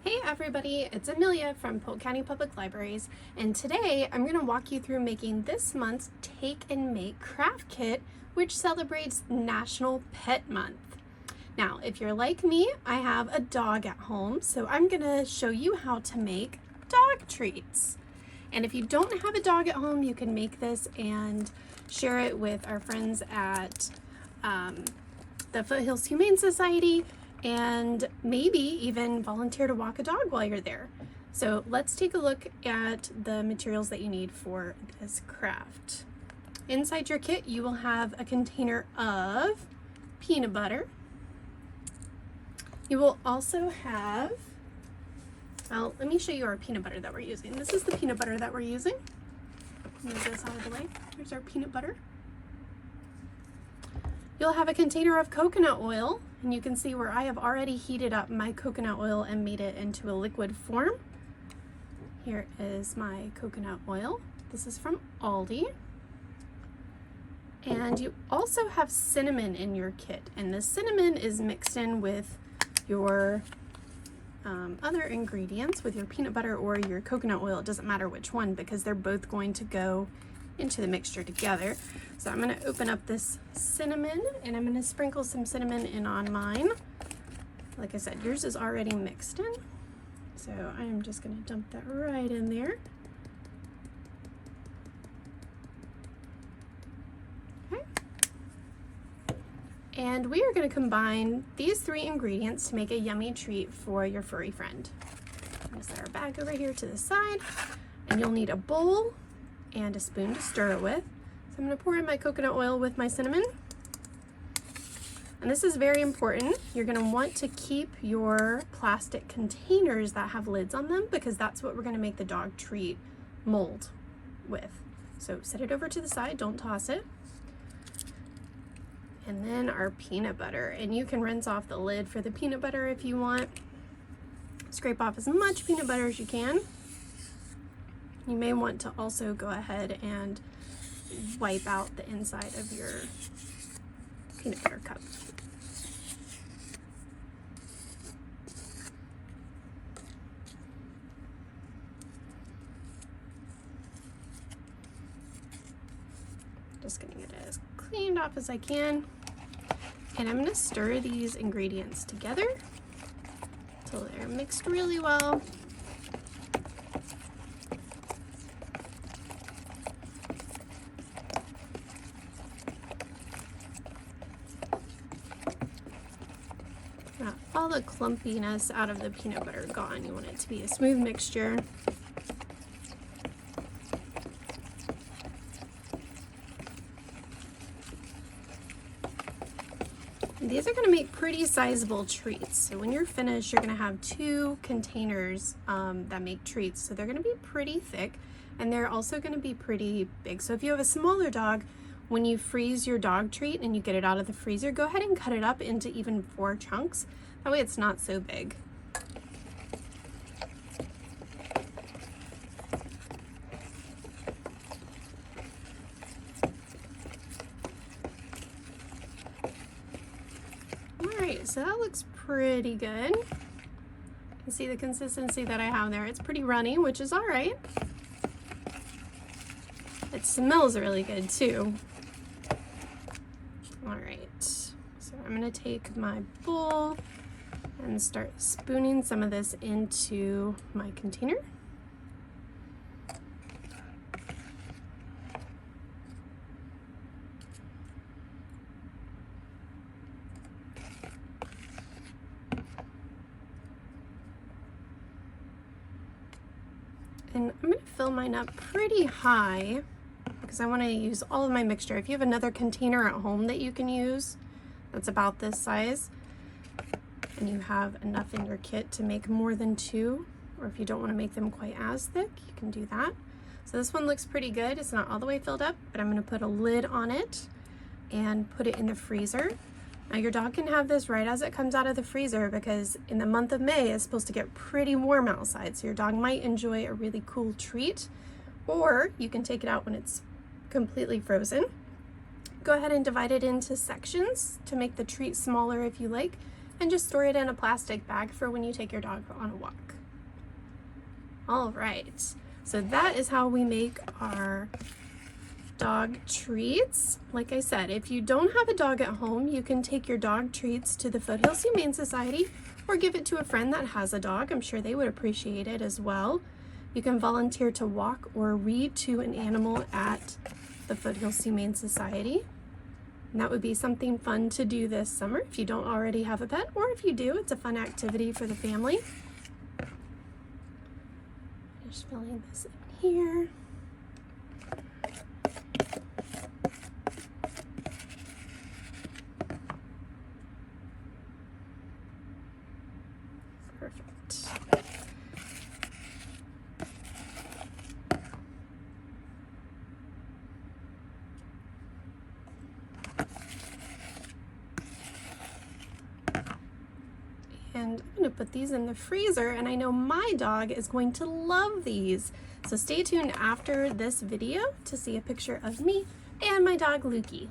Hey everybody, it's Amelia from Polk County Public Libraries, and today I'm going to walk you through making this month's Take and Make craft kit, which celebrates National Pet Month. Now, if you're like me, I have a dog at home, so I'm going to show you how to make dog treats. And if you don't have a dog at home, you can make this and share it with our friends at the Foothills Humane Society, and maybe even volunteer to walk a dog while you're there. So let's take a look at the materials that you need for this craft. Inside your kit, you will have a container of peanut butter. You will also have, well, let me show you our peanut butter that we're using. This is the peanut butter that we're using. Move this out of the way. Here's our peanut butter. You'll have a container of coconut oil, and you can see where I have already heated up my coconut oil and made it into a liquid form. Here is my coconut oil. This is from Aldi. And you also have cinnamon in your kit, and the cinnamon is mixed in with your other ingredients, with your peanut butter or your coconut oil. It doesn't matter which one because they're both going to go into the mixture together. So I'm going to open up this cinnamon and I'm going to sprinkle some cinnamon in on mine. Like I said, yours is already mixed in, so I am just going to dump that right in there. Okay. And we are going to combine these three ingredients to make a yummy treat for your furry friend. I'm going to set our bag over here to the side, and you'll need a bowl and a spoon to stir it with. So I'm going to pour in my coconut oil with my cinnamon. And this is very important. You're going to want to keep your plastic containers that have lids on them, because that's what we're going to make the dog treat mold with. So set it over to the side, don't toss it. And then our peanut butter, and you can rinse off the lid for the peanut butter if you want. Scrape off as much peanut butter as you can. You may want to also go ahead and wipe out the inside of your peanut butter cup. Just gonna get it as cleaned off as I can. And I'm gonna stir these ingredients together until they're mixed really well. All the clumpiness out of the peanut butter gone. You want it to be a smooth mixture. And these are going to make pretty sizable treats. So when you're finished, you're going to have two containers that make treats. So they're going to be pretty thick, and they're also going to be pretty big. So if you have a smaller dog, when you freeze your dog treat and you get it out of the freezer, go ahead and cut it up into even 4 chunks. That way it's not so big. Alright, so that looks pretty good. You can see the consistency that I have there. It's pretty runny, which is alright. It smells really good too. Alright, so I'm going to take my bowl and start spooning some of this into my container. And I'm going to fill mine up pretty high because I want to use all of my mixture. If you have another container at home that you can use that's about this size, and you have enough in your kit to make more than 2, or if you don't want to make them quite as thick, you can do that. So this one looks pretty good. It's not all the way filled up, but I'm going to put a lid on it and put it in the freezer. Now your dog can have this right as it comes out of the freezer, because in the month of May it's supposed to get pretty warm outside, so your dog might enjoy a really cool treat. Or you can take it out when it's completely frozen. Go ahead and divide it into sections to make the treat smaller if you like, and just store it in a plastic bag for when you take your dog on a walk. All right, so that is how we make our dog treats. Like I said, if you don't have a dog at home, you can take your dog treats to the Foothills Humane Society or give it to a friend that has a dog. I'm sure they would appreciate it as well. You can volunteer to walk or read to an animal at the Foothills Humane Society. And that would be something fun to do this summer if you don't already have a pet, or if you do, it's a fun activity for the family. Just filling this in here. Perfect. And I'm going to put these in the freezer, and I know my dog is going to love these. So stay tuned after this video to see a picture of me and my dog Lukey.